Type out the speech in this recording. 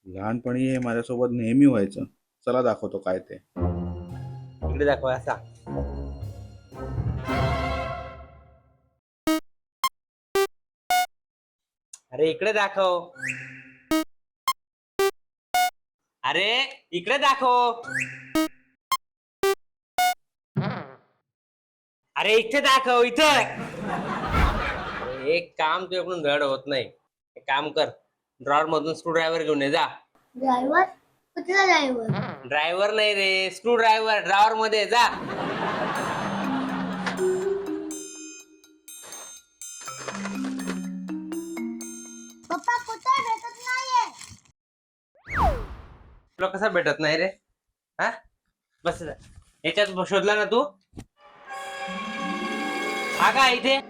लहानपणी हे माझ्यासोबत नेहमी व्हायचं. चला दाखवतो काय ते. इकडे दाखव असा. अरे इकडे दाखव. अरे इकडे दाखव. अरे इथे दाखव इथं. एक काम तुझ्याकडून धड होत नाही. एक काम कर, ड्रॉवर मधून स्क्रू ड्रायव्हर घेऊन ये जा. ड्रायव्हर? कुठला ड्रायव्हर? ड्रायव्हर नाही रे, स्क्रू ड्रायव्हर. ड्रॉवर मध्ये ये, जा. पप्पा कुठे भेटत नाहीये. तुला कसा भेटत नाही रे? हा बस याच्यात शोधला ना तू? हा का इथे?